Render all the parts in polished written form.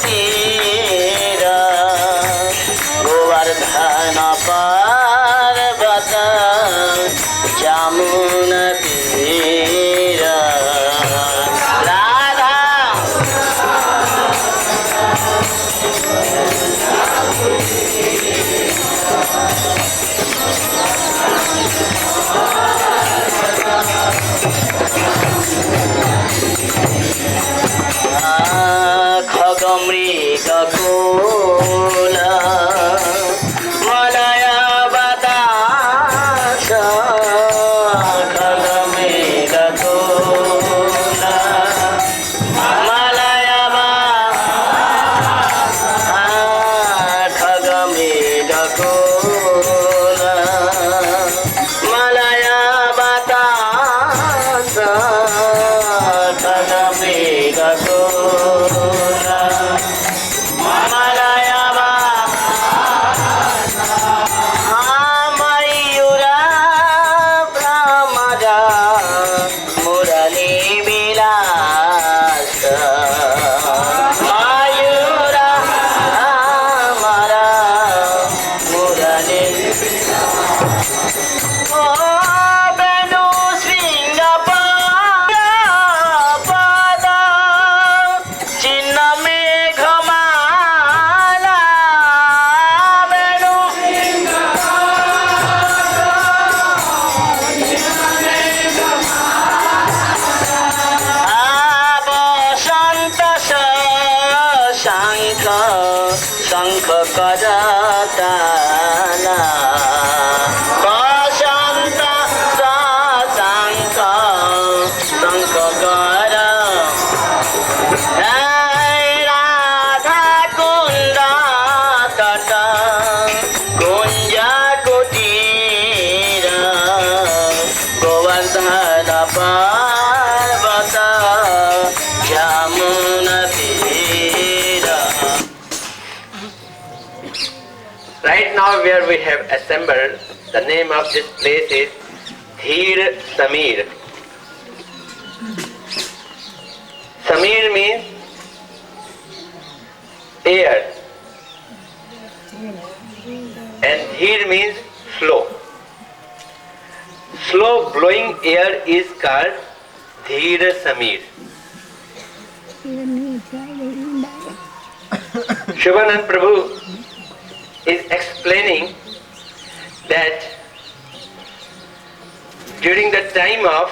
तीरा गोवर्धन पर्वत जमुन तीरा राधा खगमृग कोल मलय बतास खगमृग कोल मलय खगमृग कोल मलय बतास खगमृग कोल मयूरा ब्रह्मजा मुरली विलास मयूरा हमारा मुरली ओ बेनु श्रृंग पद चिन्ह मेघमाला बेनु बसंत शंख शंख करताला बसंत शंख शंख कर राधा कुंद तट कुंज कुटीर गोवर्धन पर्वत जमुन तीर. Right now where we have assembled, the name of this place is Dheer Samir. Samir means air and Dheer means slow. Slow blowing air is called Dheer Samir. Shubhanand Prabhu is explaining that during the time of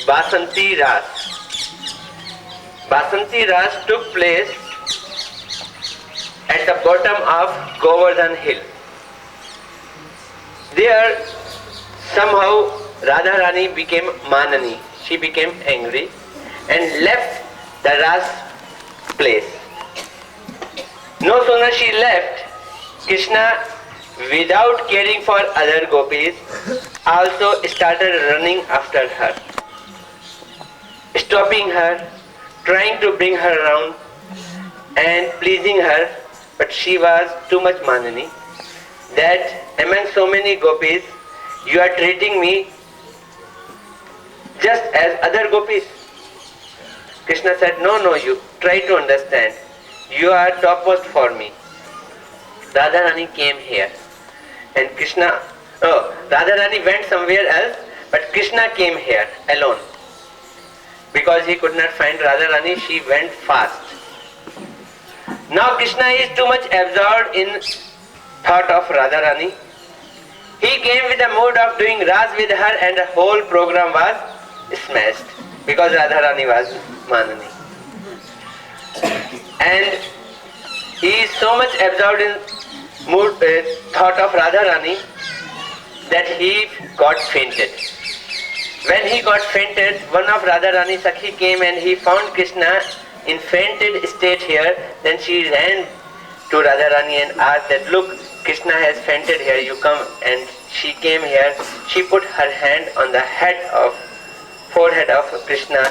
Basanti Ras, Basanti Ras took place at the bottom of Govardhan Hill. There somehow Radharani became Manani. She became angry and left the Ras place. No sooner she left, Krishna, without caring for other gopis, also started running after her, stopping her, trying to bring her around and pleasing her, but she was too much Manani that among so many gopis, you are treating me just as other gopis. Krishna said, no, you try to understand. You are topmost for me. Radharani came here and Radharani went somewhere else, but Krishna came here alone. Because he could not find Radharani, she went fast. Now Krishna is too much absorbed in thought of Radharani. He came with the mood of doing Ras with her and the whole program was smashed because Radharani was Manani. And he is so much absorbed in thought of Radharani that he got fainted. When he got fainted, one of Radharani Sakhi came and he found Krishna in fainted state here. Then she ran to Radharani and asked that, look, Krishna has fainted here, you come. And she came here, she put her hand on the forehead of Krishna,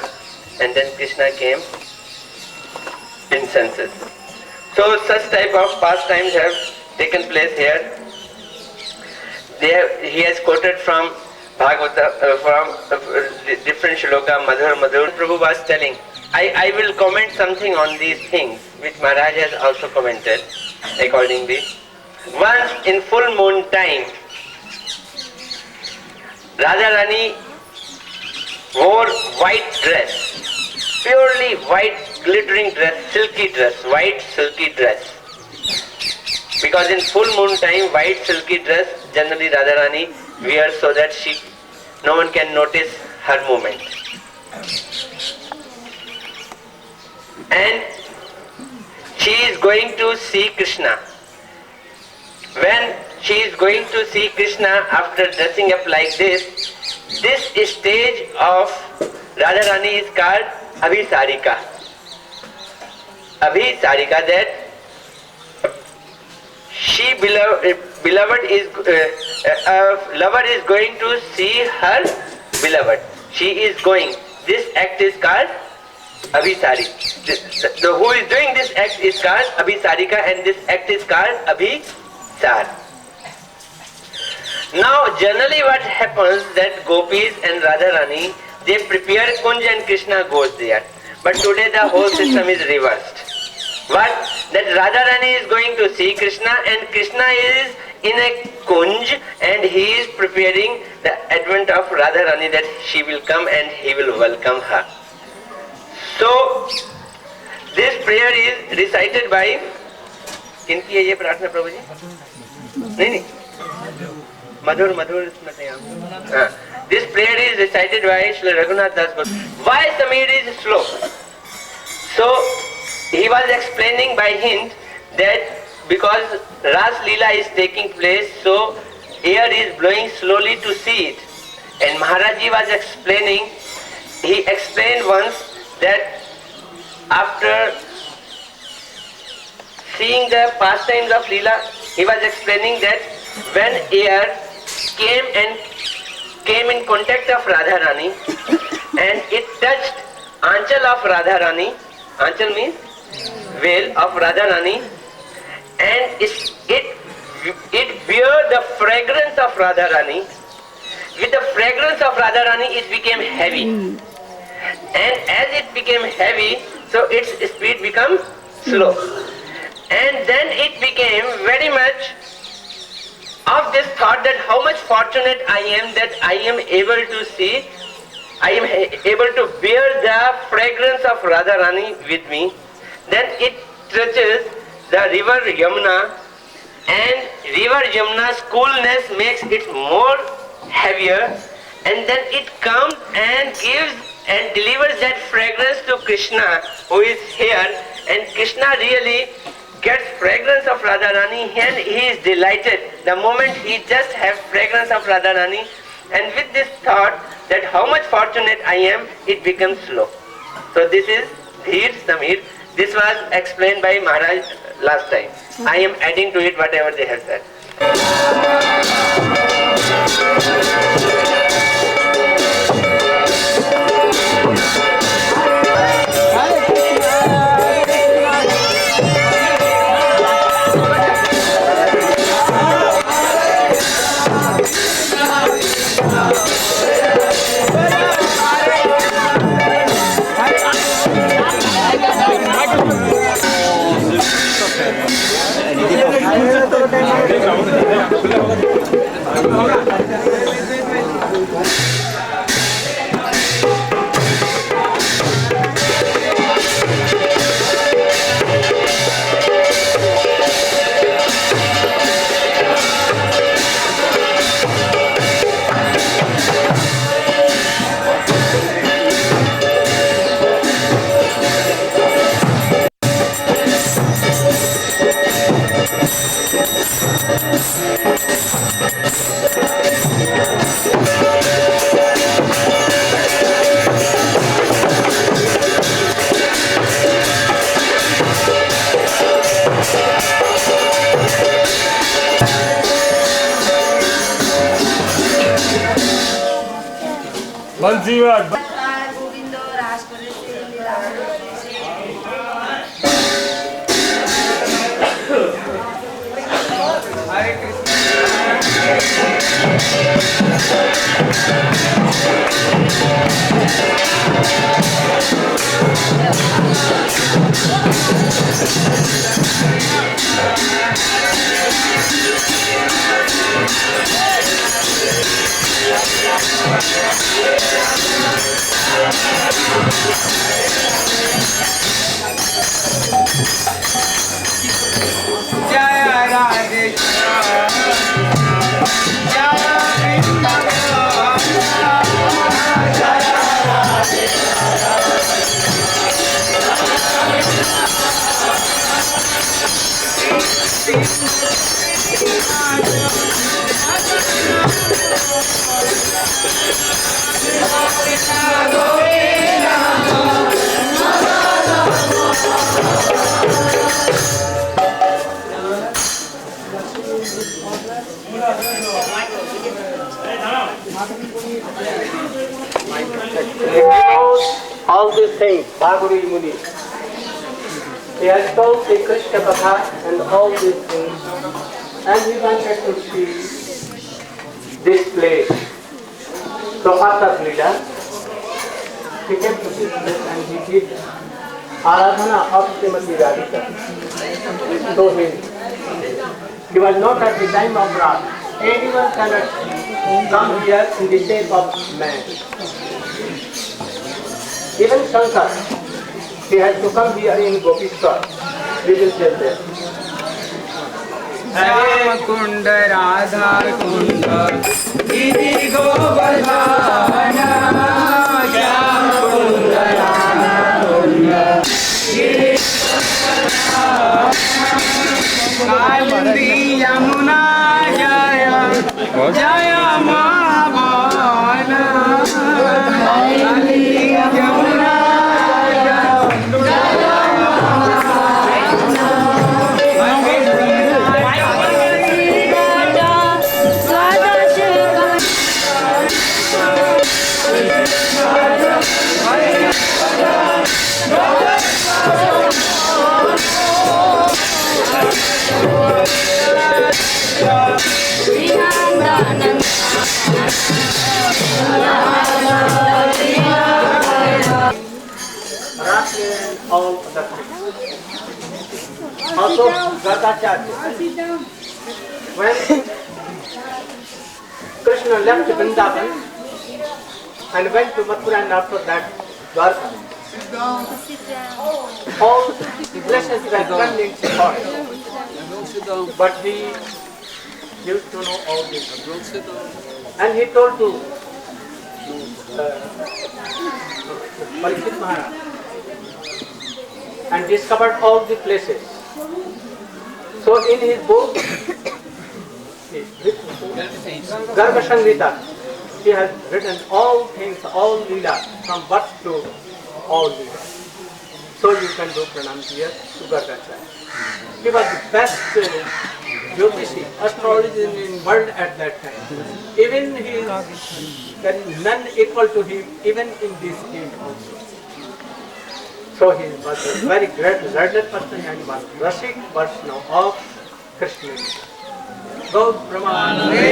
and then Krishna came in senses. So such type of pastimes have taken place here. He has quoted from Bhagavata, from different shloka, Madhur. Prabhu was telling I will comment something on these things which Maharaj has also commented accordingly. Once in full moon time, Radharani wore white dress, purely white glittering dress, silky dress, white silky dress. Because in full moon time, white silky dress generally Radharani wears so that no one can notice her movement. And she is going to see Krishna. When she is going to see Krishna after dressing up like this stage of Radharani is called Abhisarika. Abhisarika, that lover is going to see her beloved. She is going. This act is called Abhisari. Who is doing this act is called Abhisarika, and this act is called Abhisar. Now generally what happens that Gopis and Radharani, they prepare Kunj and Krishna goes there. But today the whole system is reversed. What? That Radharani is going to see Krishna, and Krishna is in a Kunj and he is preparing the advent of Radharani, that she will come and he will welcome her. So this prayer is recited by किनकी है ये प्रार्थना प्रभु जी? नहीं मधुर This prayer is recited by Sri Raghunath Das Goswami. Why Samir is slow? So he was explaining by hint that because Ras Leela is taking place, so air is blowing slowly to see it. And Maharaji was explaining, he explained once that after seeing the pastimes of Leela, he was explaining that when air came in contact of Radharani and it touched Anchal of Radharani, Anchal means veil of Radharani, and it bear the fragrance of Radharani. With the fragrance of Radharani, it became heavy. And as it became heavy, so its speed became slow. And then it became very much of this thought that how much fortunate I am that I am able to see, I am able to bear the fragrance of Radharani with me. Then it touches the river Yamuna, and river Yamuna's coolness makes it more heavier, and then it comes and gives and delivers that fragrance to Krishna who is here, and Krishna really gets fragrance of Radharani and he is delighted the moment he just has fragrance of Radharani, and with this thought that how much fortunate I am, it becomes slow. So this is Dheer Samir. This was explained by Maharaj last time. I am adding to it whatever they have said. Hare Krishna. All these things, Bhagavad Muni. He has told the Krishna Katha and all these things, and he wanted to see this place. So after Leela, he came to this place and he did Aradhana of Srimati Radhika. So he was not at the time of Raj. Anyone cannot come here in the shape of man. Even Shankar, he has to come here in Gopishwar. We will tell them. Shama Kund Radha Kund Giri Govardhana. Shama Kund Radha Kund Giri Govardhana. Kalindi Yamuna Jaya Jaya Mahabana. Kalindi Yamuna all other things. Also, Gadacharya. When Krishna left Vrindavan and went to Mathura and after that Dwarka, all blessings were turned into God. But he used to know all this. And he told to Parikshit Maharaj and discovered all the places. So in his book, Garga Sanghita, he has written all things, all Leela, from birth to all Leela. So you can do pranam here to Gargacharya. He was the best Jyotishi, astrologer in world at that time. Even there is none equal to him, even in this age also. So he was a very great learned person and was Rasik Vaishnava of Krishna. Go Brahmanande.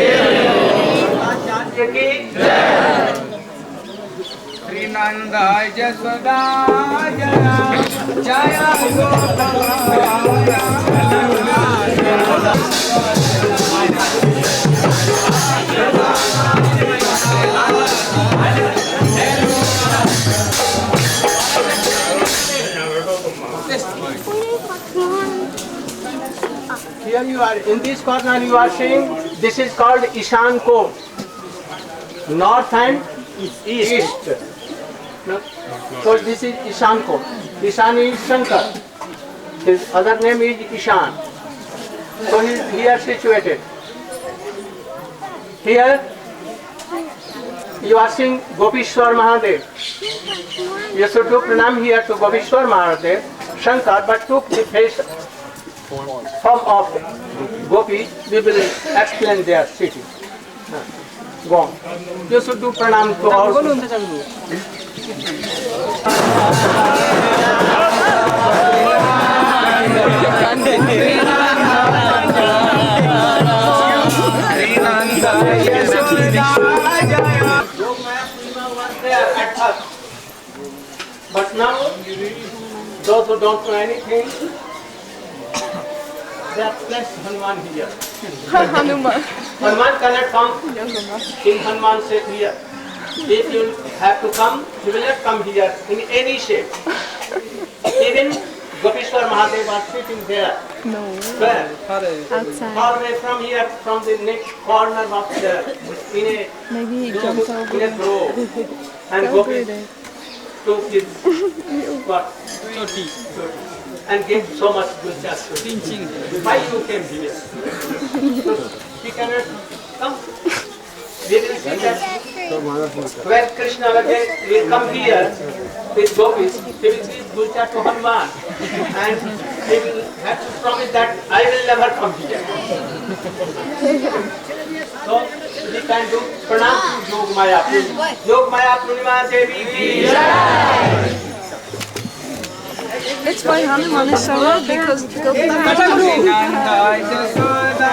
Acharya ki Jai. Sri Nanda Jasoda Jaya Jaya Gopala. Here you are, in this corner you are seeing, this is called Ishan Court. North and East. No? So this is Ishan Court. Ishan is Shankar. His other name is Ishan. So he is here situated. Here you are seeing Gopishwar Mahadev. You should do pranam here to Gopishwar Mahadev, Shankar, but took the face form of Gopi. We will explain their city. Go on. You should do pranam to all. But now those who don't know anything, they have placed Hanuman here. Hanuman. Hanuman cannot come in Hanuman shape here. If you have to come, you will not come here in any shape. Even Gopishwar Mahadev was sitting there. No. Where? Outside. Far away from here, from the next corner of there, in Maybe he jumps a over. grove. And Go Gopi good. took his what? Choti. And gave so much gulchas to him. Pinching. Why you came here? So he cannot come. We will see that when Krishna will come here with gopis, he will give gulcha to Hanuman, and he will have to promise that I will never come here. So we can do pranam to Yog Maya. Yog Maya Purnima Devi ki jai. That's why Hanuman is so old, because Gopi Nanda Jasoda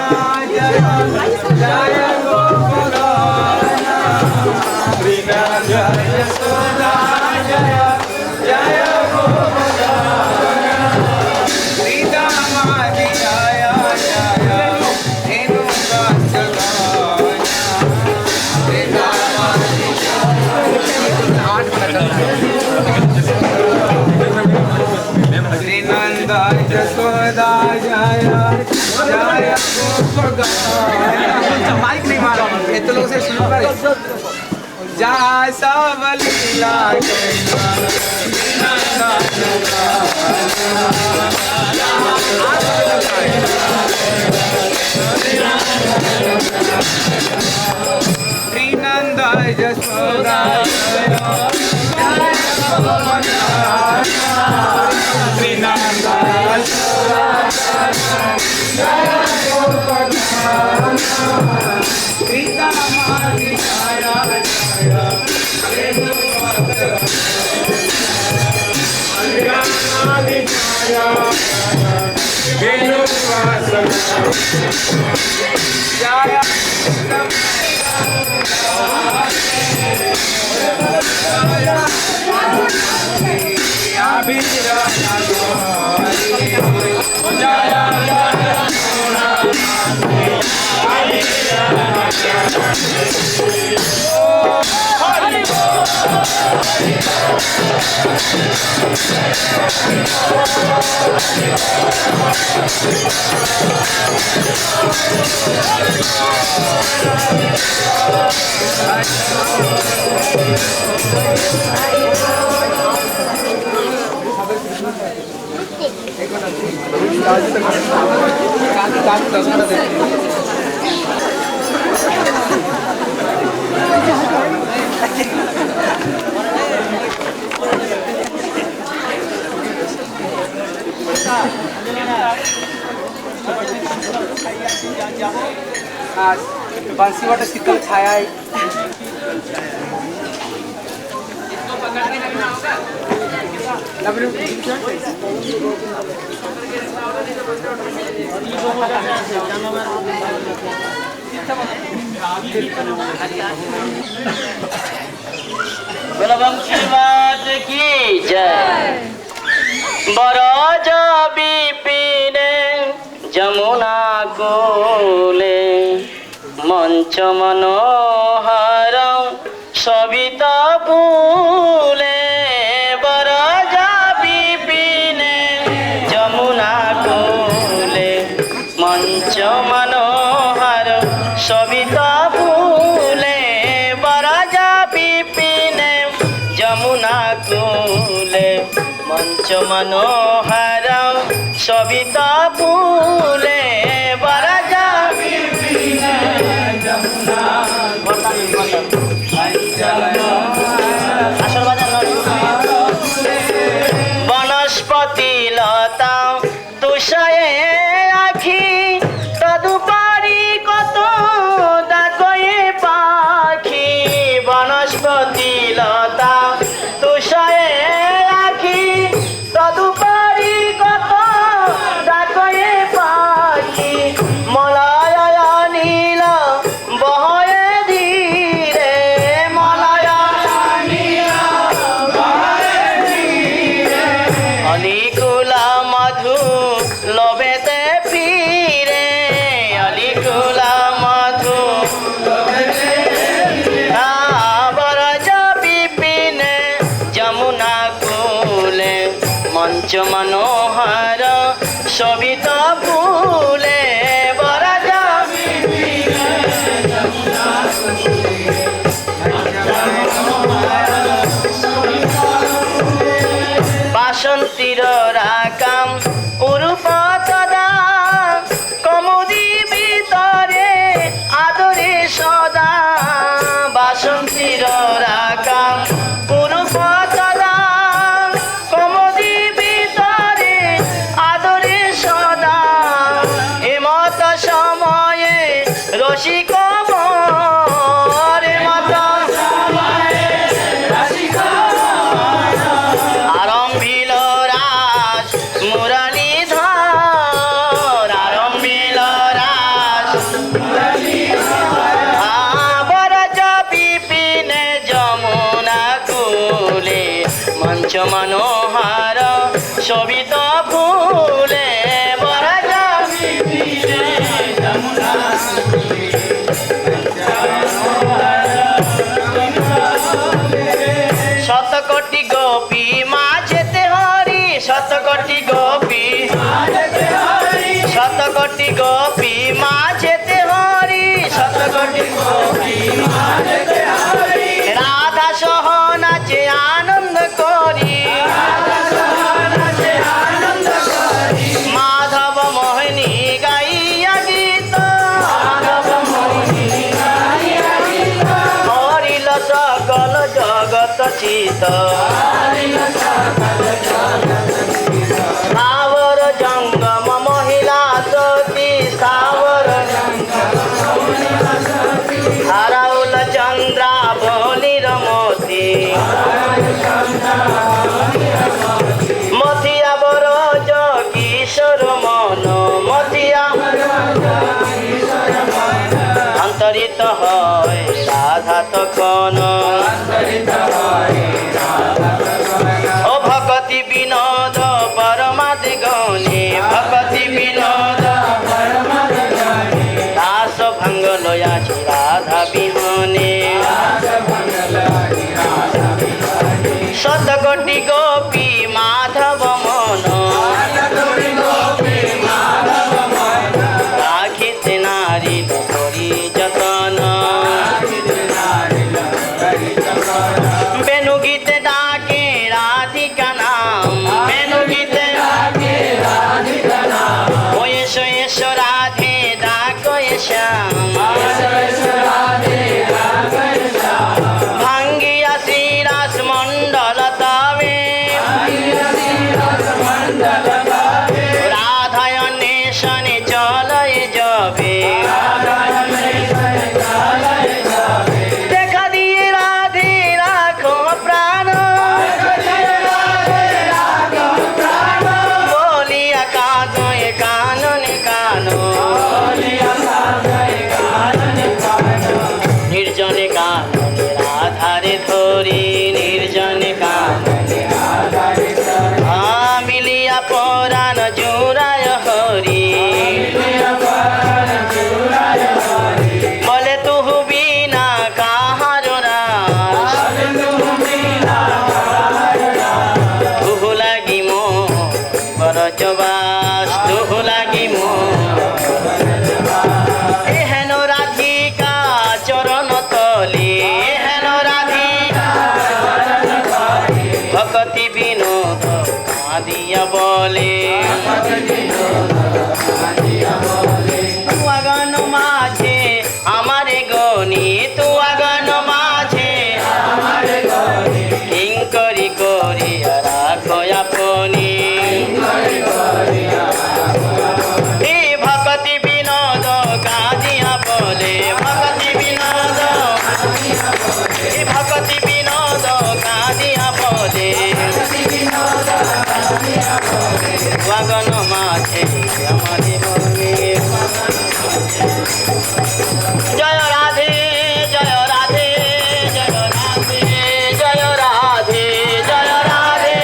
Jaya Jaya Gopalana Jaya Jasoda Jaya Jaya Gopalana Sita Mati Jaya Jaya Enu Kachalana Sita Mati Shri Nanda Jasoda Jaya Jaya Gopalana mic नहीं मारा ये तो लोग से सुन पा रहे जहाँ सावली लागे Shri Nanda Jasoda Shri Nanda Krishna Mati Jaya Jaya Mati Jaya Venu Jaya बंसी वाटर शीतल छाया बलवंशी मात की जय बरज विपिने जमुना कोले मंच मनोहर सविता फूले बरज विपिने जमुना कोले मंच मनोहर सविता फूले बरज विपिने जमुना कोले मंच मनोहर सविता फूले बरजा वनस्पति लता तुषाये आखि तदुपरि कत डाकये पाखि वनस्पति लता तुषाये आखि तदुपरि कत डाकये पाखि मलय नील बहये धीरे मलय লোভেতে ফিরে অলিকুলা মধু বরজ বিপিনে যমুনা কূলে মঞ্চ মনোহর শোভিত ফুলে বরজ বাসন্তীর রাকাম উরূপ তদা কমুদি ভিতরে আদরে সদা বাসন্তীর রাকাম উরূপ তদা কমুদি ভিতরে আদরে সদা এমত সময়ে রসিক মোর এমত আরম্ভিল রাস মুরলীধর আরম্ভিল রাস বরজ বিপিনে যমুনা কূলে মঞ্চ মনোহর শোভিত ফুলে বরজ বিপিনে যমুনা শতকোটি গোপী মাঝেতে হরি শতকোটি গোপী শতকোটি গোপী মাঝেতে হরি শতকোটি গোপী রাধা সহ নাচে আনন্দ করি মাধব মোহিনী গাইয়া গীত হরিল সকল জগত চিত স্থাবর জঙ্গম মহিলা সতী স্থাবর হারাউল চন্দ্রা বলির মতি মথিয়া বরজ কিশোর মন মথিয়া অন্তরিত হয় রাধা তখন ও ভকতি বিনোদ পরমাদি গণে ভকতি বিনোদ দাস ভঙ্গ লয়াছি রাধা বিহনে শতকোটি গোপী মাধব মন রাখিতে নারী করি যতন বেনু গীতে ডাকে রাধিকা নাম বেনু গীতে ও এসো এসো রাধে ডাকো শ্যাম ভাঙ্গিয়া শ্রীরাস মণ্ডল তবে রাধায় অন্বেষণে চলয় যাবে দেখা দিয়ে রাধে রাখো প্রাণ বলিয়া কাঁদয়ে কাননে কানো নির্জনে কাননে রাধারে ধরি নির্জনে কাননে মিলিয়া পরাণ জোড়ায় হরি বলে তুহু বিনা কাহার রাস তুহু লাগি মো বরজবাস তুহু লাগি মো এহেন রাধিকা চরণ তলে এহেন রাধিকা ভকতি বিনোদ কাঁদিয়া বলে তু আগান মাঝে আমারে গনি তু আগান মাঝে কিঙ্করি করিয়া রাখো আপনি এই ভকতি বিনোদ কাঁদিয়া বলে ভকতি বিনোদ এই ভকতি বিনোদ কাঁদিয়া বলে গগন মাঝে আমারে বলে জয় রাধে জয় রাধে জয় রাধে জয় রাধে জয় Radhe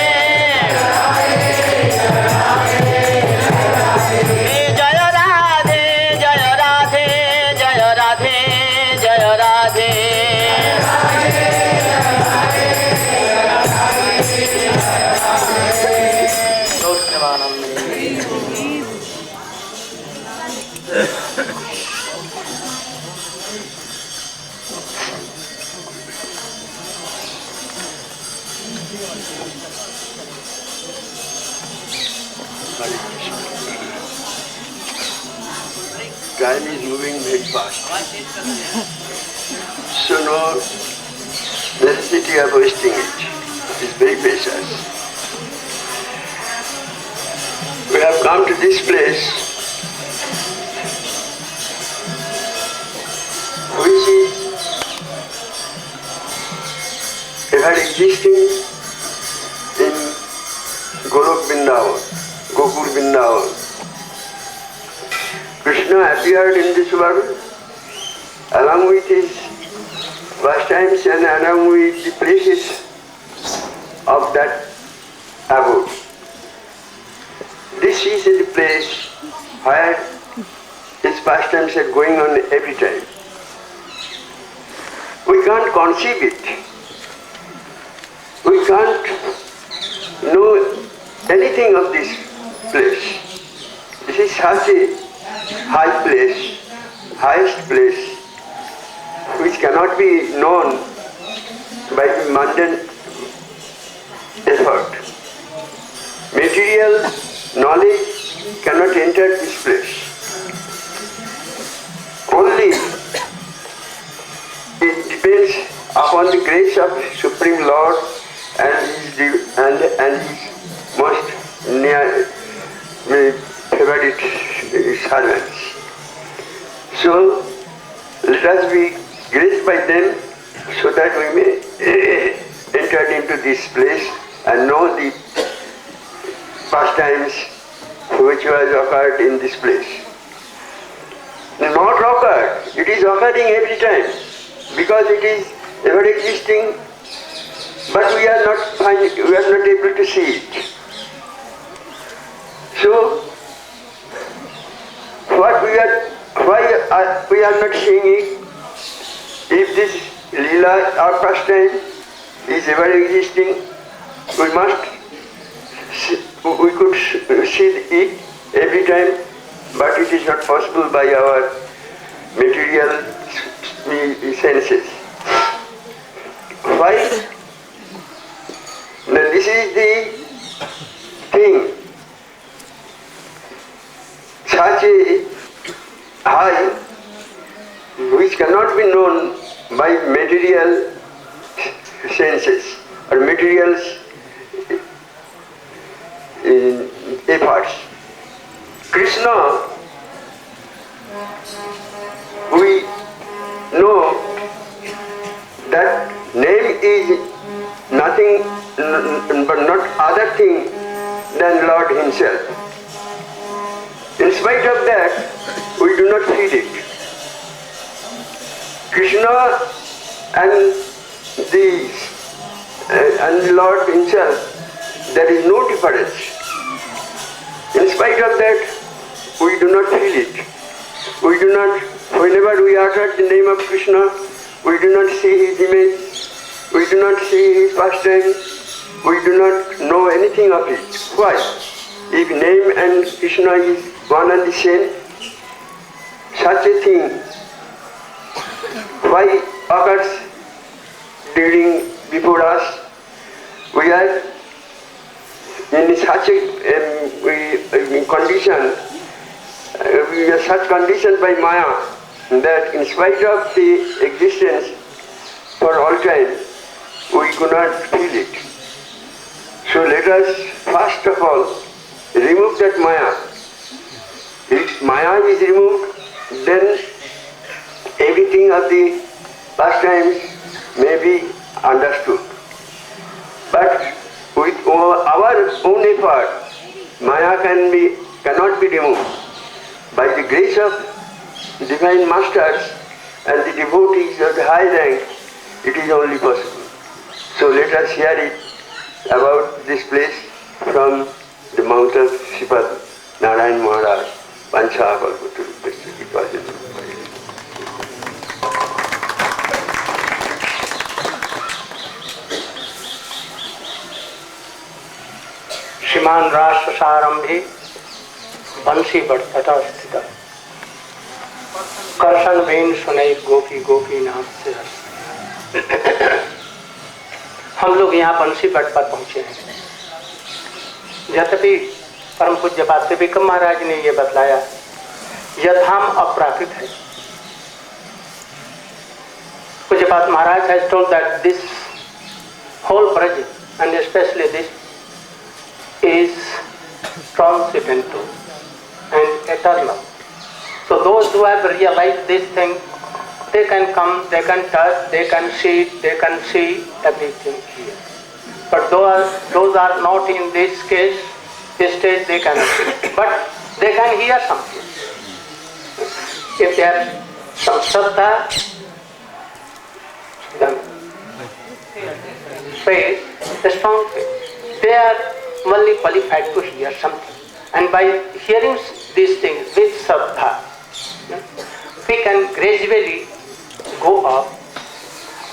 Time is moving very fast. So no necessity of wasting it. It is very precious. We have come to this place which is ever existing in Golok Vrindavan, Gokul Vrindavan. Krishna appeared in this world along with his pastimes and along with the places of that abode. This is the place where his pastimes are going on every time. We can't conceive it. We can't know anything of this place. This is such a high place, highest place, which cannot be known by the mundane effort. Material knowledge cannot enter this place. Only it depends upon the grace of Supreme Lord and his most near favorite servants. So let us be graced by them so that we may enter into this place and know the pastimes which was occurred in this place. Not occurred, it is occurring every time because it is ever existing, but we are not able to see it. So why we are not seeing it? If this Leela or pastime is ever existing, we could see it every time, but it is not possible by our material senses. Why? Now this is the thing. Such a high which cannot be known by material senses or material efforts. Krishna, we know that name is nothing but not other thing than Lord Himself. In spite of that, we do not feel it. Krishna and the Lord Himself, there is no difference. In spite of that, we do not feel it. We do not, whenever we utter the name of Krishna, we do not see His image, we do not see His pastime, we do not know anything of it. Why? If name and Krishna is one and the same, such a thing, why occurs before us? We are in such a condition, we are such conditioned by Maya that in spite of the existence for all time, we could not feel it. So let us first of all remove that Maya. If Maya is removed, then everything of the pastimes may be understood. But with our own effort, Maya cannot be removed. By the grace of divine masters and the devotees of the high rank, it is only possible. So let us hear it about this place from the mouth of Sripad Narayan Maharaj, Pancha Kalpataru. It was in श्रीमान राष्ट्र सारंभे बंशी बड़ता स्थित Karshan Ben सुनई गोपी गोपी नाम से हम लोग यहाँ बंसी बट पर पहुंचे हैं। यद्यपि परम पूज्य बात विक्रम महाराज ने ये बतलाया यह धाम अपराकृत है। पूज्य बात महाराज has told that this whole Braj and especially this is transcendental and eternal. So those who have realized this thing, they can come, they can touch, they can see, they can see everything here. But those are not in this case, stage they cannot see. But they can hear something. If they have some shraddha, then faith, a strong faith, they are only qualified to hear something. And by hearing these things with shraddha, we can gradually go up,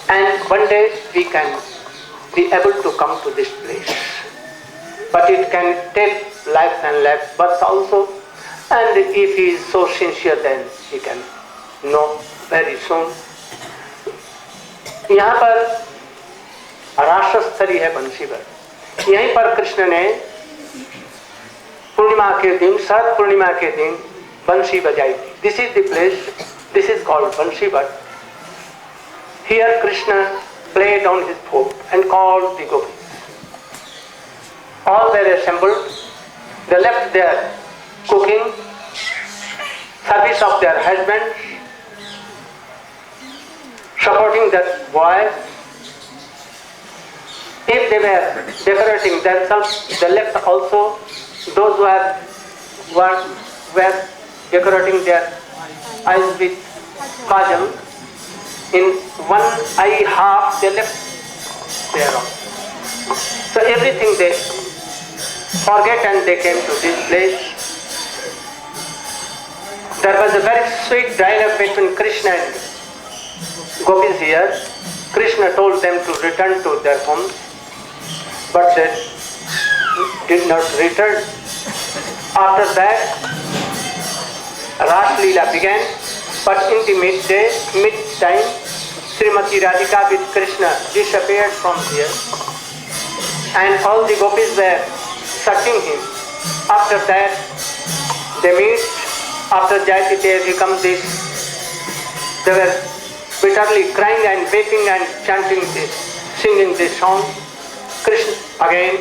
and one day we can be able to come to this place. But it can take life and life, but also, and if he is so sincere, then he can know very soon. यहाँ पर राष्ट्रस्थली है बंसीवर। यहीं पर कृष्ण ने पूर्णिमा के दिन, शरद पूर्णिमा के दिन बंसी बजाई थी। This is the place, this is called Bansivat. Here Krishna played on his flute and called the gopis. All were assembled. They left their cooking, service of their husbands, supporting their wives. If they were decorating themselves, they left also. Those who were decorating their eyes with kajal, in one eye half they left there also. So everything they forget and they came to this place. There was a very sweet dialogue between Krishna and gopis here. Krishna told them to return to their homes, but they did not return. After that, Ras Leela began, but in the mid-time, Srimati Radhika with Krishna disappeared from here, and all the gopis were searching him. After that, they meet. After that, it has become this. They were bitterly crying and weeping and chanting this, singing this song. Krishna again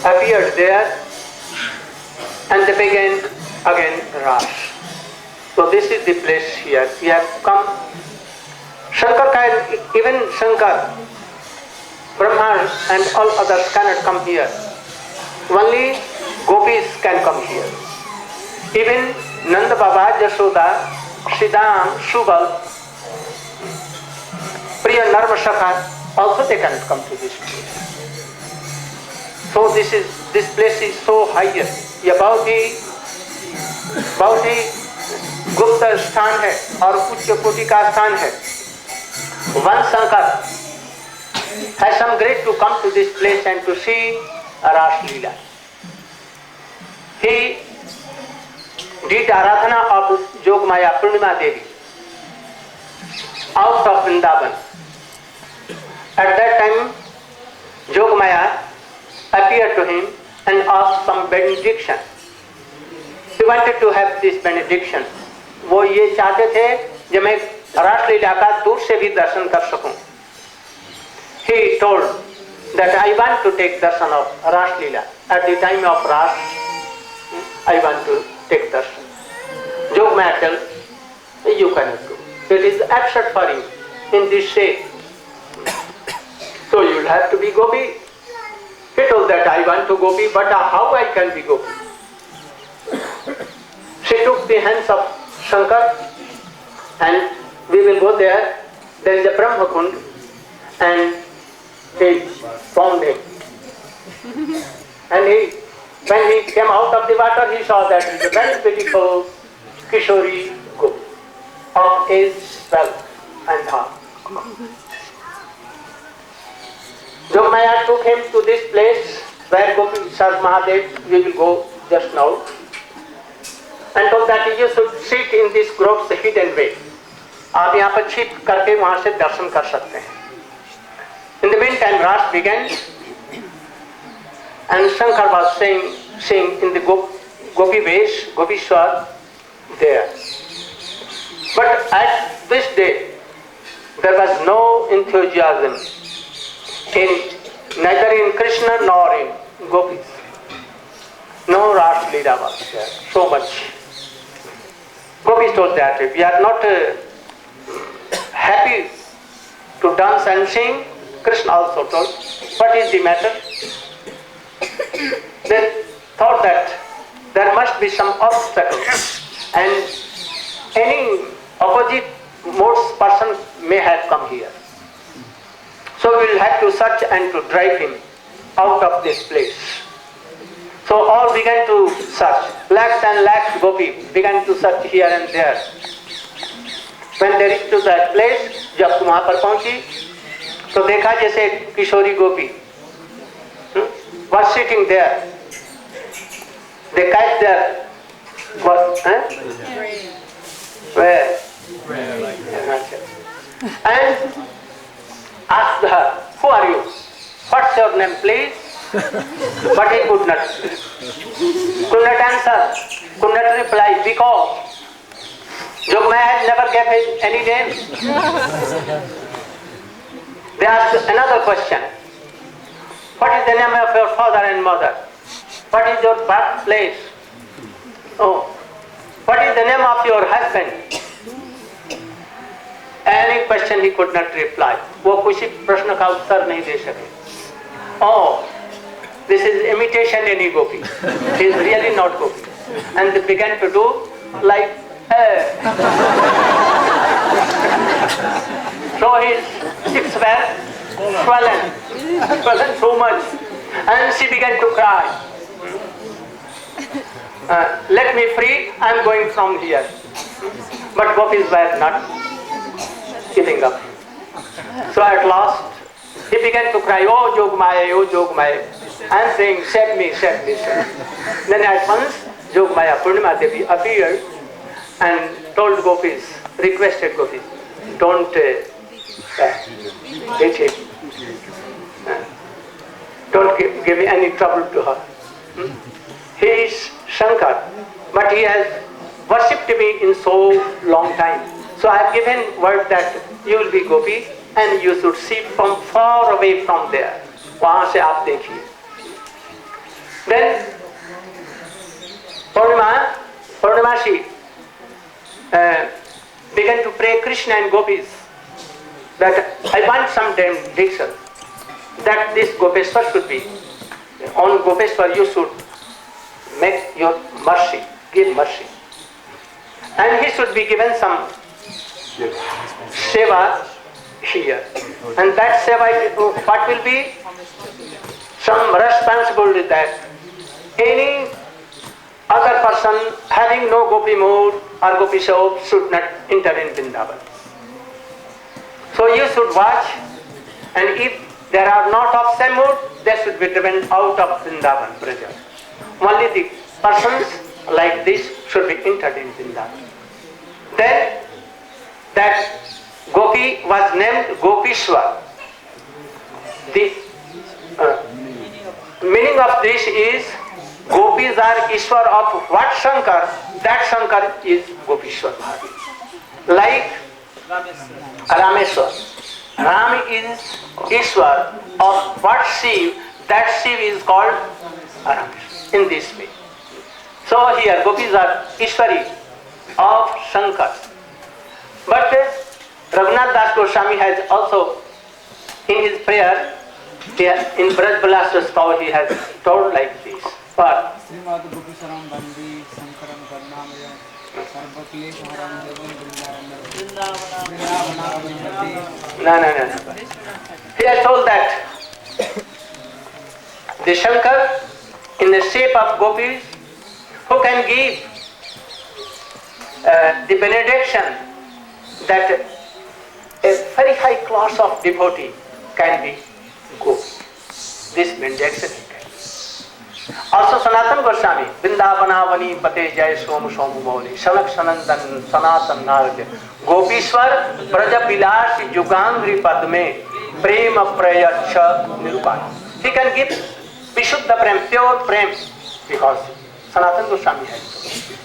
appeared there, and they began again Ras. So this is the place here. We have come. Shankar can, even Shankar, Brahma and all others cannot come here. Only gopis can come here. Even Nanda Baba, Jashoda, Shridham, Shubal, Priya Narvashakha, also they cannot come to this place. So this place is so higher. About the गुप्त स्थान है और उच्च कोटि का स्थान है। One Shankar has some great to come to this place and to see Ras Leela. He did Aradhana of Jogmaya Purnima Devi out of Vrindavan. At that time, Jogmaya appeared to him and asked some benediction. He wanted to have this benediction. वो ये चाहते थे कि मैं रास लीला का दूर से भी दर्शन कर सकूं. He told that I want to take darshan of Ras Leela. At the time of Ras, I want to take darshan. Jogmaya tells, you cannot go. It is absurd for you in this shape. So you will have to be gopi. He told that I want to gopi, but how I can be gopi? She took the hands of Shankar and we will go there. There is a Brahma Kund and he found him. And when he came out of the water, he saw that it is a very beautiful Kishori gopi of age 12 and half. Jogmaya took him to this place where Gopi Sar Mahadev, we will go just now. and told that you should sit in this grove's hidden way. आप यहाँ पर छिप करके वहाँ से दर्शन कर सकते हैं. In the meantime, Ras began, and Shankar was saying in the Gopi Vesh, Gopishwar there. But at this day, there was no enthusiasm neither in Krishna nor in Gopis. No Ras Leela was there, so much. Gopis told that we are not happy to dance and sing. Krishna also told, what is the matter? They thought that there must be some obstacle, and any opposite modes person may have come here. So we will have to search and to drive him out of this place. So all began to search. Lakhs and lakhs Gopi began to search here and there. When they reached to that place, जब वहाँ पर पहुँची, तो देखा जैसे किशोरी गोपी was sitting there. They catch their what? Where? And asked her, who are you? What's your name, please? But he could not answer, could not reply, because Jogmaya had never given any name. They asked another question. What is the name of your father and mother? What is your birthplace? Oh, what is the name of your husband? Any question he could not reply. वो किसी प्रश्न का उत्तर नहीं दे सके. Oh, this is imitation any gopi. He is really not gopi. And they began to do like, So his cheeks were swollen so much, and she began to cry. Let me free, I am going from here. But gopis were not giving up. So at last, he began to cry, oh Jogmaya, I am saying, save me, save me, save me. Then at once, Jogmaya Purnima Devi appeared and told gopis, requested gopis, don't hit him. Don't give any trouble to her. He is Shankar, but he has worshipped me in so long time. So I have given word that you will be Gopi and you should see from far away from there. वहाँ से आप देखिए. Then Purnimashi began to pray Krishna and gopis that I want some benediction, that this Gopeshwar should be. On Gopeshwar you should make your mercy, give mercy. And he should be given some seva here. And that seva, what will be? Some responsibility that any other person having no gopi mood or gopi soap should not enter in Vrindavan. So you should watch, and if there are not of same mood, they should be driven out of Vrindavan, Braja. Only the persons like this should be entered in Vrindavan. Then that Gopi was named Gopishwar. The meaning of this is Gopis are Ishwar of what Shankar, that Shankar is Gopishwar. Like Rameswar. Ram is Ishwar of what Shiv, that Shiv is called Rameswar. In this way. So here Gopis are Ishwari of Shankar. But Raghunath Das Goswami has also in his prayer, in Braj Vilas Stava he has told like this. But Shrimad गोपीशरम वंदे शंकरम करुणामयम सर्वक्लेशहरं देवं वृंदावनावनपते. No. He has told that the Shankar in the shape of gopis who can give the benediction that a very high class of devotee can be gopi. This benediction he can. Also Sanatan Goswami, Vrindavanavani Pate Jai Somu Somu Boli, Salak Sanandan Sanatan Narad, Gopishwar Braja Bilasi Jugangri Padme, Prema Prayacha Nirupan. He can give Vishuddha Prem, pure Prem, because Sanatan Goswami has.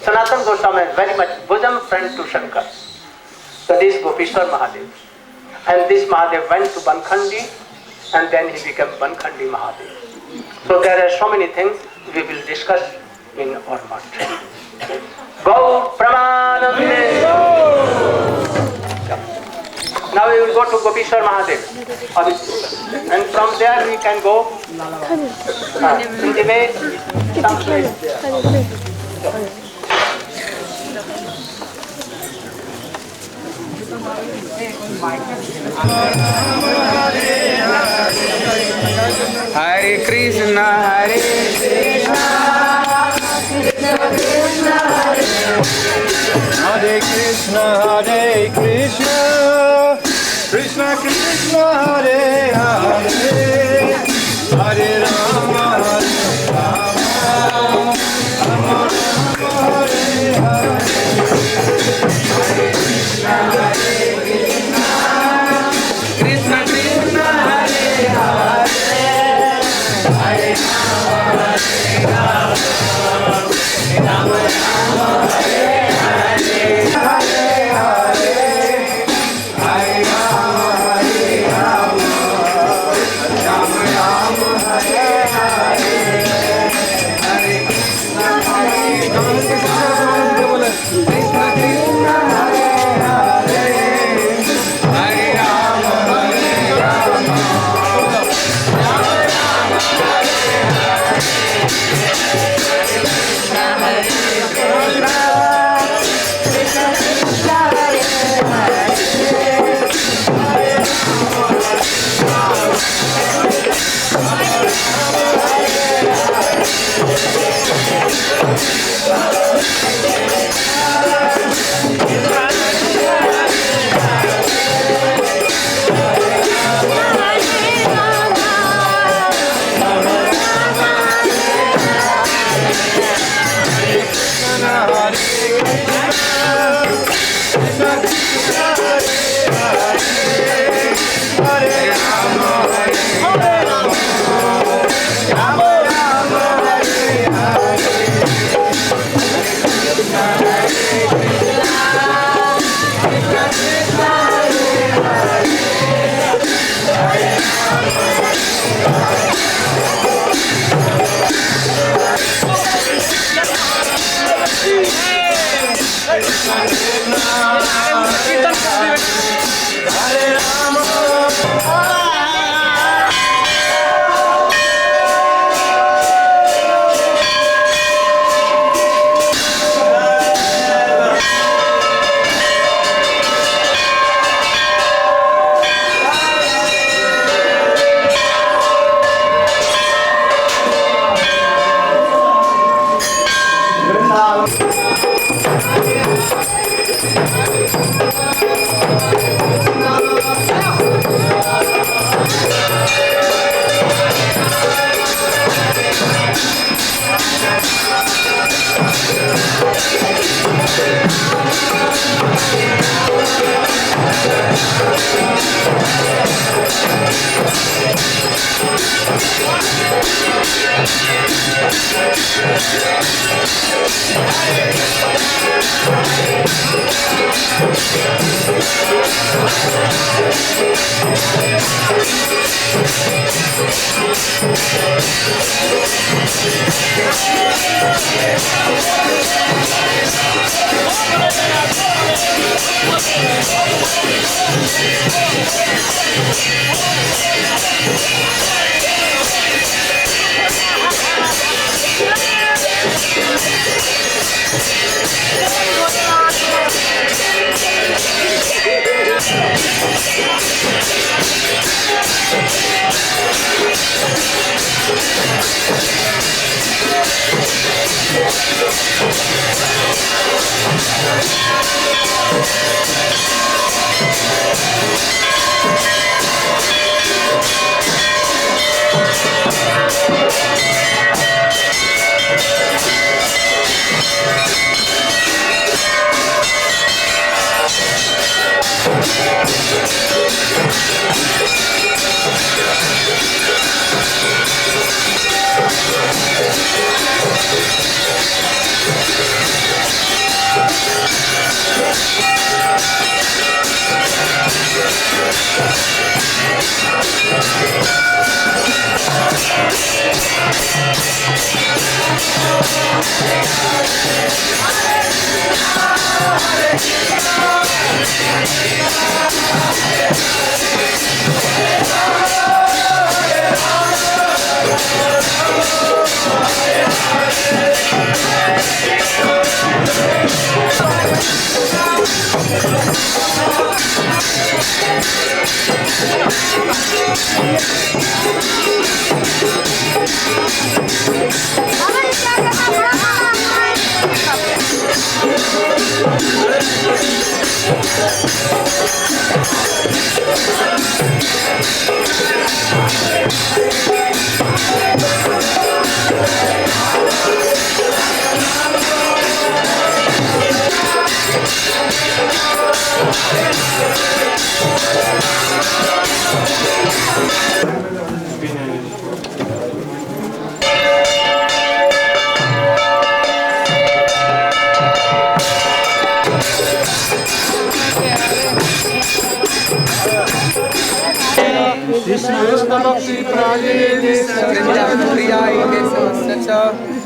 Sanatan Goswami is very much bosom friend to Shankar. So this Gopishwar Mahadev. And this Mahadev went to Bankhandi and then he became Bankhandi Mahadev. So there are so many things we will discuss in our math. Gaur Pramanande. Now we will go to Gopishwar Mahadev. And from there we can go in the way some place. Hare Krishna, Hare Krishna, Krishna Krishna, Hare Krishna, Hare Krishna, Krishna Krishna, Hare Hare, Hare Rama, Hare Rama, Rama Rama, Hare Hare, Hare Krishna, Hare Krishna, Krishna Krishna, Hare Hare. Hare Rama, Hare Rama, Rama Rama, Hare Hare, Hare Hare, Hare Rama, Hare Rama, Rama Rama, Hare Hare, Hare Krishna, Hare Krishna, Krishna Krishna, Hare Hare, Hare Rama, Hare Rama, Rama Rama,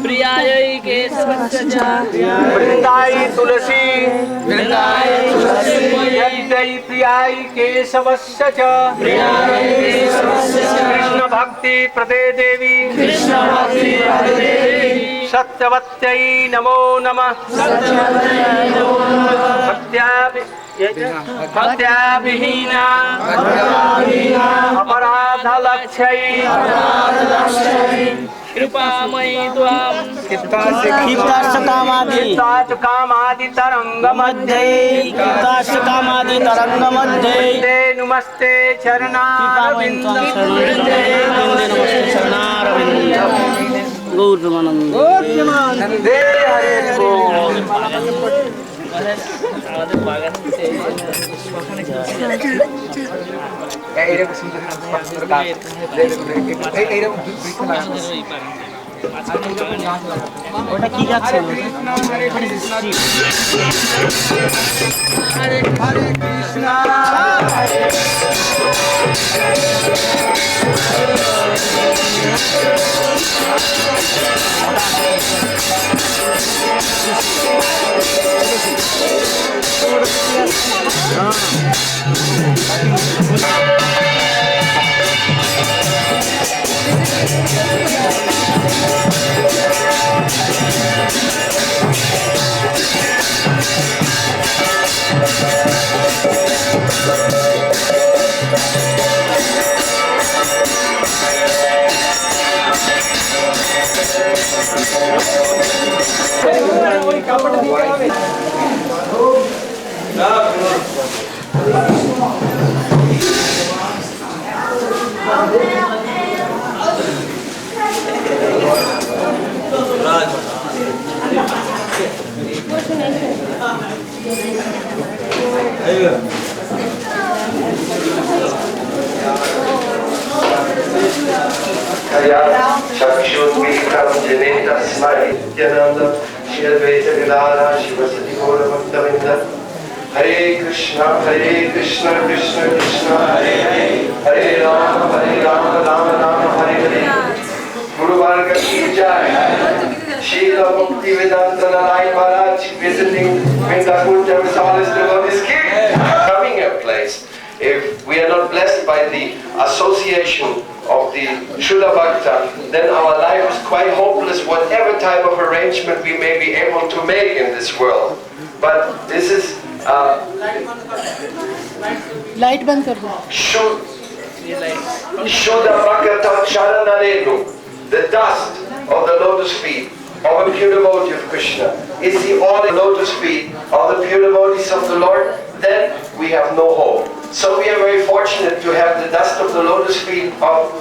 प्रियायै केशवस्य च वृंदाई तुलसी यद्यै प्रियाय केशवस्य च कृष्ण भक्ति प्रदे देवी सत्यवत्यै नमो नमः भक्त्या विहीना अपराधलक्ष्यै कृपामयि त्वां कामादितरङ्गमध्ये नमस्ते चरणारविन्दं हरे चक्षुर्मीलितं येन तस्मै नित्यानन्दं श्री अद्वैत गदाधर शिवसति गौरभक्तवृन्द हरे कृष्ण कृष्ण कृष्ण हरे हरे हरे राम राम राम हरे हरे गुरु वर्ग की जय Srila Bhaktivedanta Narayan Maharaj visiting Vindakul Termisalis devotees keep coming a place. If we are not blessed by the association of the Shuddha Bhakta, then our life is quite hopeless, whatever type of arrangement we may be able to make in this world. But this is Shuddha Bhakta Charanarenu, the dust of the lotus feet of a pure devotee of Krishna. Is the all lotus feet of the pure devotees of the Lord? Then we have no hope. So we are very fortunate to have the dust of the lotus feet of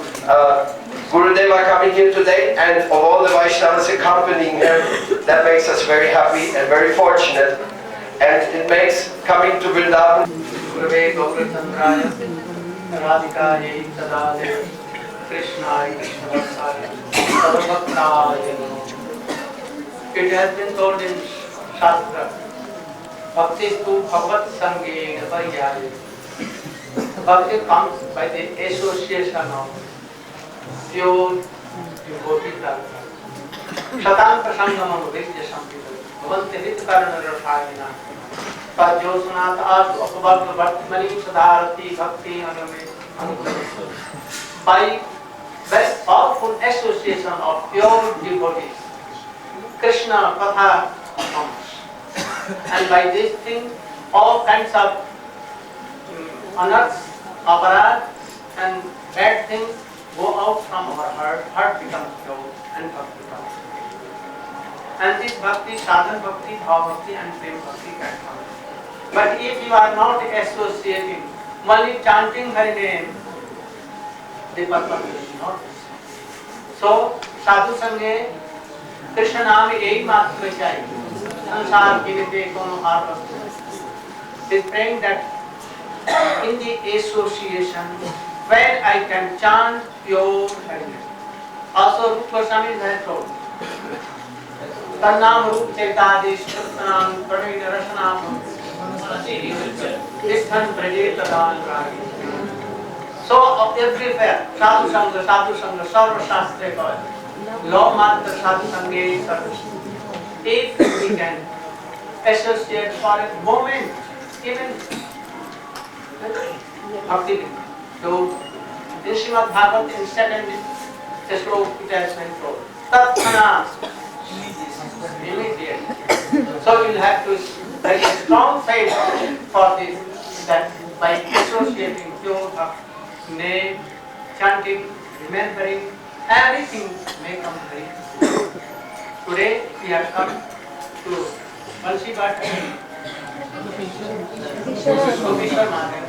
Gurudeva coming here today, and of all the Vaishnavas accompanying him. That makes us very happy and very fortunate, and it makes coming to Vrindavan. It has been told in Shastra, Bhakti tu Bhagavat Sange Navayaya. Bhakti comes by the association of pure devotees are Shatam Prasangamam Vidya Sampita Bhavanti Nitkarana Rasayana Tajyosanat Adu Apavagla Bhatmani Sadharati Bhakti Aname Anukula. By very powerful association of pure devotees, Krishna Katha comes. And by this thing, all kinds of anarths, aparad and bad things go out from our heart becomes pure and bhakti becomes pure. And this bhakti, sadhana bhakti, bhav bhakti and prem bhakti can come. But if you are not associating, only chanting her name, the purpose is not. So, sadhu sange, Krishna naam ek मात्र चाहिए, संसार के लिए कोनो हार वस्तु. Is praying that in the association where I can chant pure happiness. Also, Rupa Goswami has told, Tannam Rup Chaitadish Krishnan Pranavina Rasanam Krishnan Prajet Tadan Ragi. So, everywhere, Sadhu Sangha, Sarva Shastra Kaya, Law Matra Sadhu Sangha, if we can associate for a moment, even Bhakti. So, in Srimad Bhagavad in second slok it has been told, Tathana, immediate. So you will have to take a strong faith for this, that by associating pure bhakti, name, chanting, remembering, everything may come very good. Today we have come to Balshibat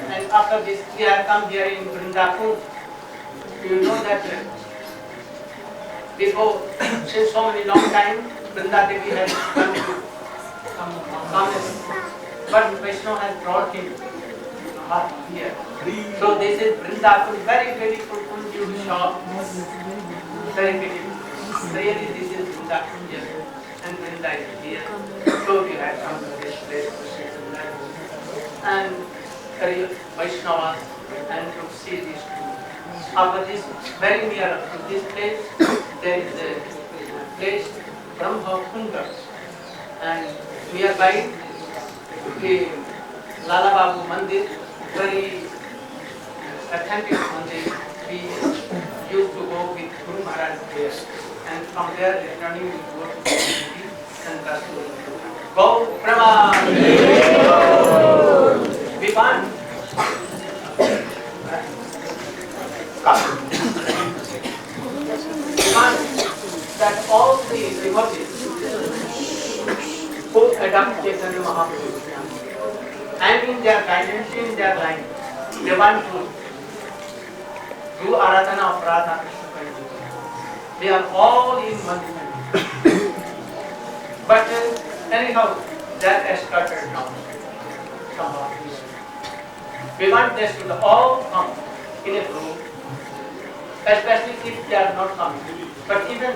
and after this we have come here in Vrindavan. You know that before, since so many long time, Vrindadevi has come to come, but Vaishnava has brought him here. So this is Vrindavan, very beautiful Kunju shop, very beautiful. Really this is Vrindavan here, and Vrinda is here. So we have come to this place to see Vrinda and Vaishnavas and to see these two. After this, very near to this place, there is a place, Brahma Kunda, and nearby the Lala Babu Mandir, very authentic Mandir. We used to go with Guru Maharaj there, and from there returning we go to the and go Brahma. We want that all the devotees who adopt Chaitanya Mahaprabhu and in their guidance, in their line, they want to do Aradhana of Radha Krishna Chaitanya. They are all in one family. But anyhow, that has started now. We want they should all come in a group, especially if they are not coming. But even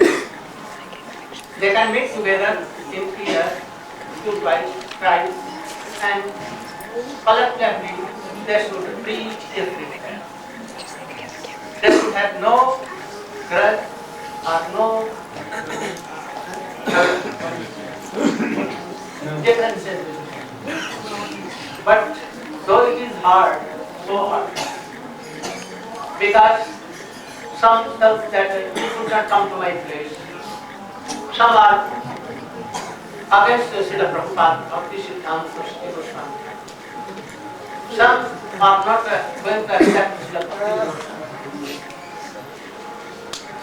they can meet together in prayer, to Christ, and collectively they should preach everywhere. They should have no grudge or no differences. But though it is hard, so hard, because some felt that you should not come to my place. Some are against Srila Prabhupada, Bhakti Siddhanta Saraswati Goswami. Some are not going to accept Srila Bhakti Goswami.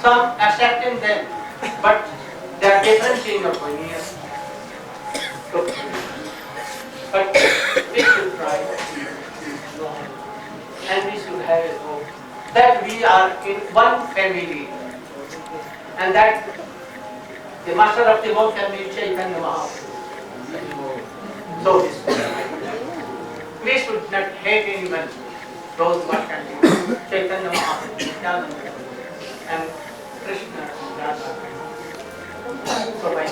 Some accepting them, but they are different in opinion. But we should try, and we should have a hope that we are in one family, and that the master of the whole family is Chaitanya Mahaprabhu. So we should not hate anyone, those who are continuing. Chaitanya Mahaprabhu, Nityananda, and Krishna and Radha. So by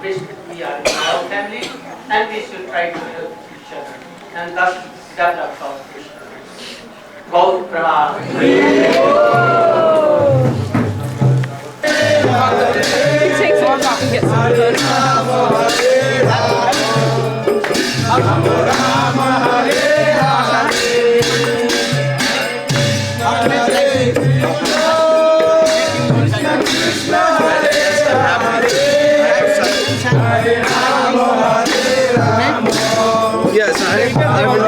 this, we are in our family, and we should try to help each other, and thus develop our Krishna. Gaur Prabha. It takes a while to get some. Yes, I will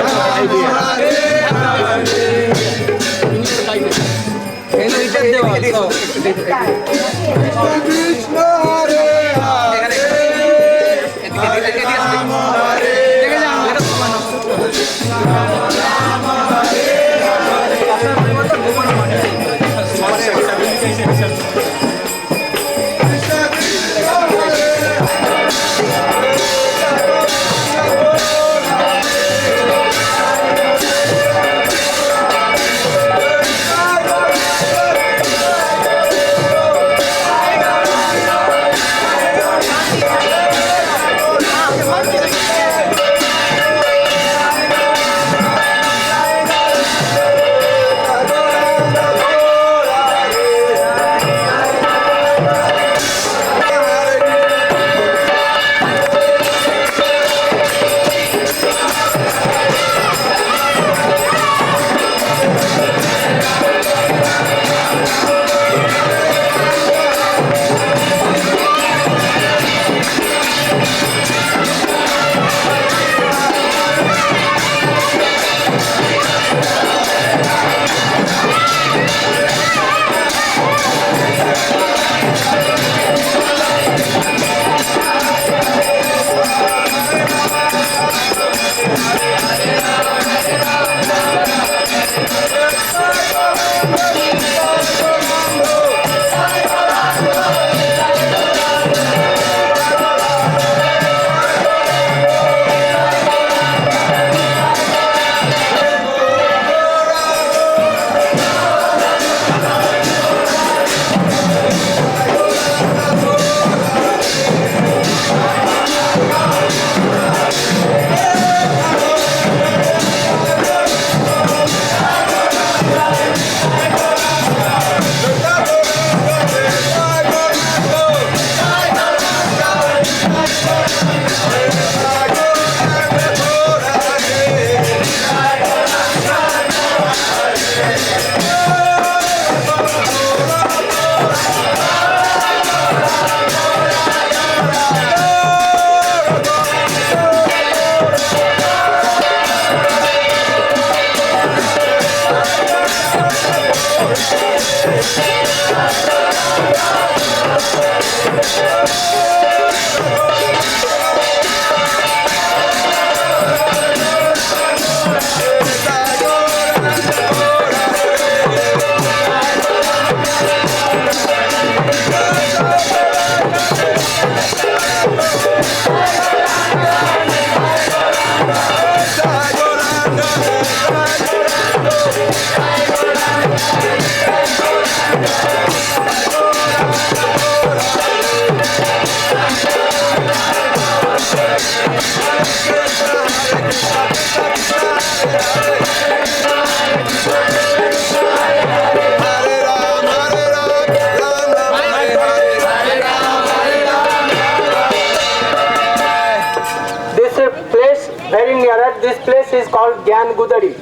This place is called Gyan Gudari.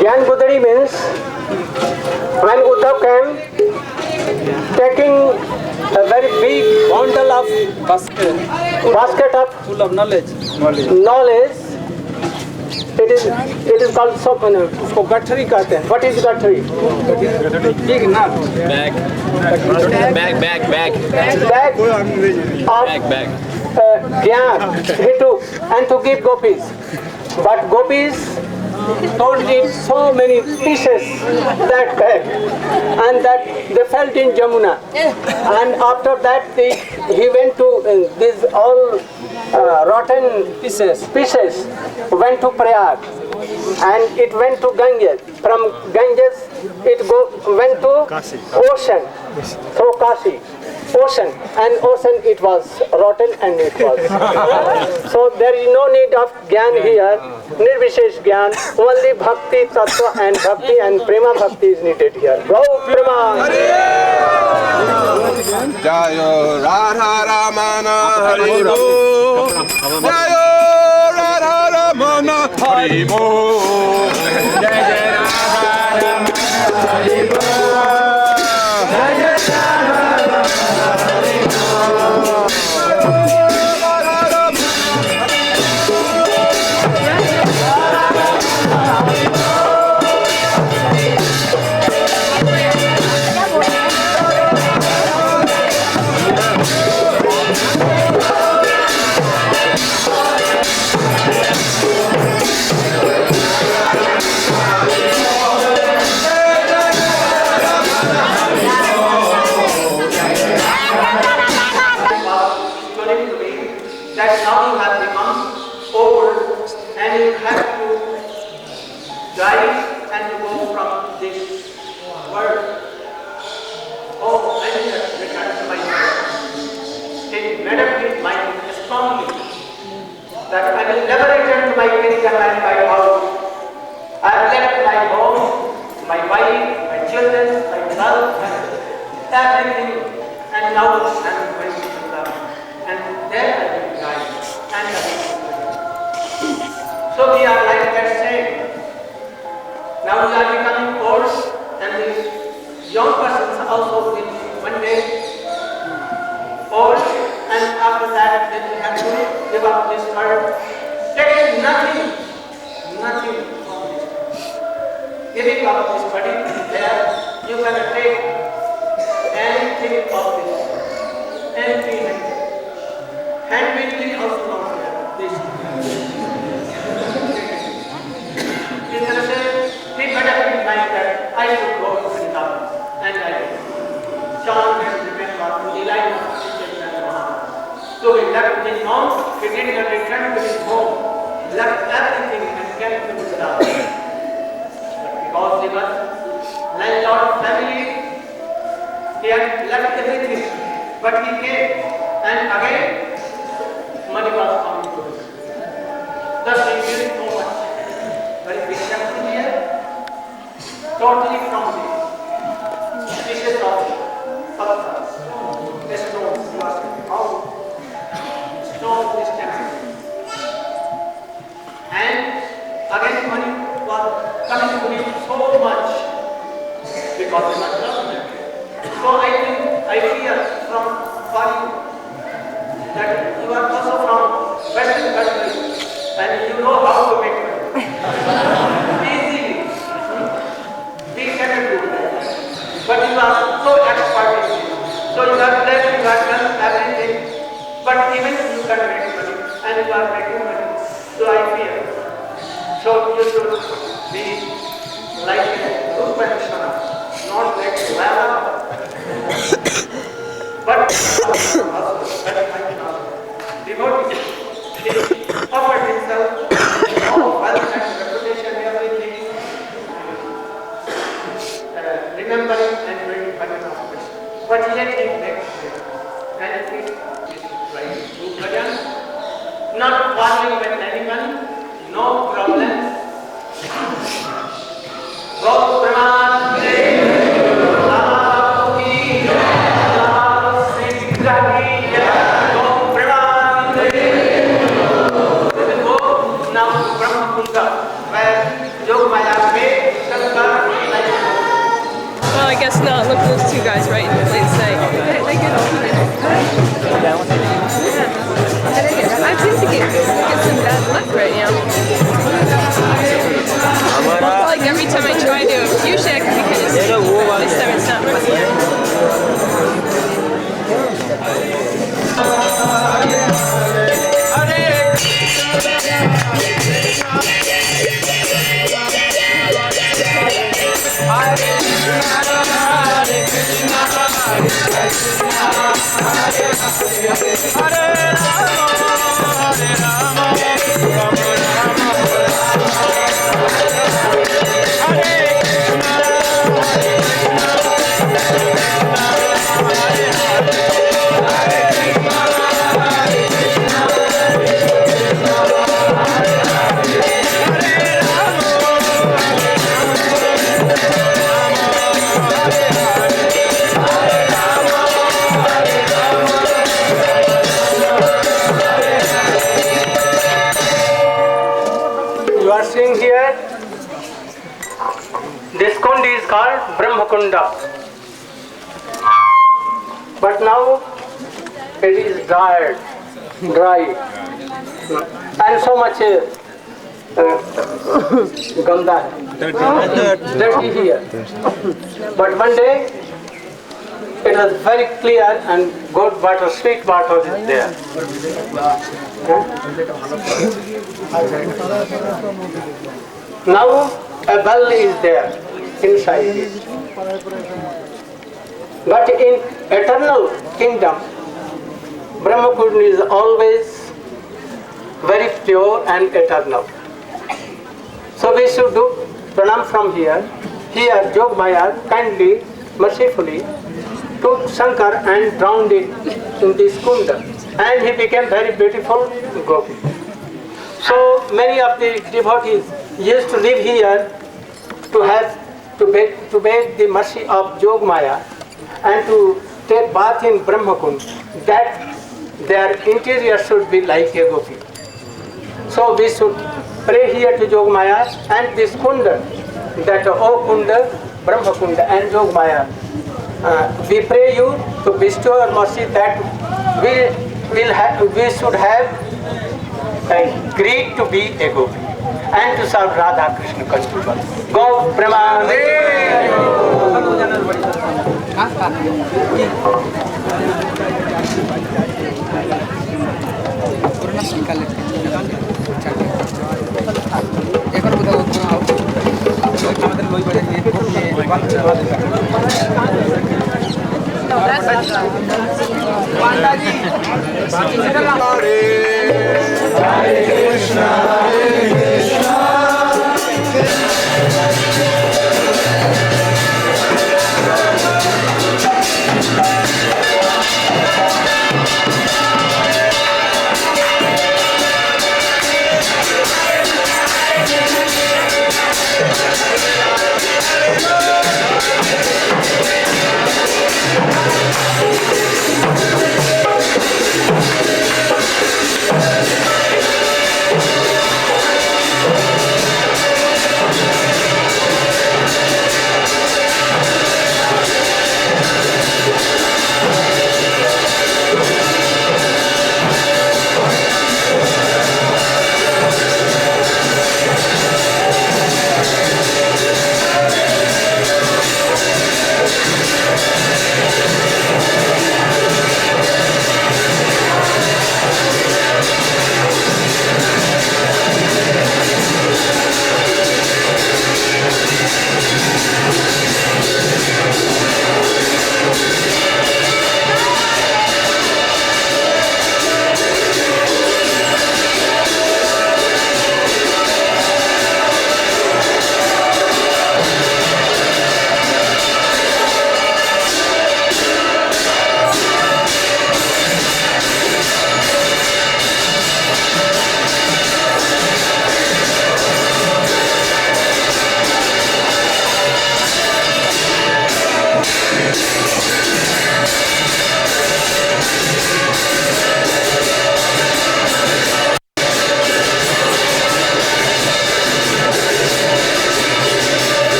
Gyan Gudari means when Uddhav came taking a very big bundle of basket of full of knowledge. knowledge. It is called उसको गठरी कहते हैं. What is गठरी? Big nut. Bag of Gyan he took and to give gopis, but gopis don't eat so many pieces that bag, and that they fell in Jamuna, and after that he went to these all rotten pieces went to Prayag, and it went to Ganges. From Ganges it went to ocean, so Kashi. Ocean, and ocean it was rotten and it was. So there is no need of Gyan here, Nirvishesh Gyan, only Bhakti Tattva and Bhakti and Prema Bhakti is needed here. Go Prema! Jayo Radha Ramana Hari Bol. Jayo Radha Ramana Hari Bol. Jai Jai Radha Ramana Hari Bol. Jai Jai Radha Ramana Hari Bol. That now you have become old and you have to die and to go from this world. Oh, I will return to my mind. Take meditate mind strongly that I will never return to my kingdom and my house. I have left my home, my wife, my children, my wealth, everything, and now I am going to Vrindavan. And there I will die. And so we are like that same. Now we are becoming old, and these young persons also will one day old, and after that they will have to give up this world. Take nothing from this. Giving up this body there, you cannot take anything of this. Anything. And we will also not have this. You can say, we better be like that. I should go to Vrindavan. And I will. John has remembered the life of Chaitanya Mahaprabhu. So he left his home, he did not return to his home. He left everything and came to Vrindavan. But because he was landlord family, he had left everything. But he came, and again, money was coming to him. Thus he gave so much. Very big section here, totally from the pieces of pathas, the stones, he was how stone is temple. And again money was coming to him so much because he was government. So I fear from foreign that you are also from Western country and you know how to make money. Easily. We cannot do that. But you are so expert in it. So you have left, you have done everything. But even you can make money and you are making money. So I fear. So you should be like Rupanishana, not like Lala. But devotee, he offered himself all wealth and reputation, everything, remembering and doing bhajan of Krishna. But yet he makes it, and it is right to bhajan, not quarreling with anyone, no problems. Go Pramanande. Well, I guess not. Look at those two guys right in plain sight. They get all I seem to get some bad luck right now. Well, like every time I try to do a few shakes, because this time it's not working. Kunda. But now it is dry, and so much ganda, dirty here. But one day it was very clear and good water, sweet water is there. Now a well is there inside it. But in eternal kingdom, Brahma Kund is always very pure and eternal. So we should do pranam from here. Here Jogmaya kindly, mercifully took Shankar and drowned it in this kunda, and he became very beautiful gopi. So many of the devotees used to live here to beg the mercy of Jogmaya and to take bath in Brahma Kund, that their interior should be like a gopi. So we should pray here to Jogmaya and this kunda, that O Kunda, Brahma Kunda and Jogmaya, we pray you to bestow your mercy that we should have a greed to be a gopi and to serve Radha Krishna Kanchuba. Go Premanande.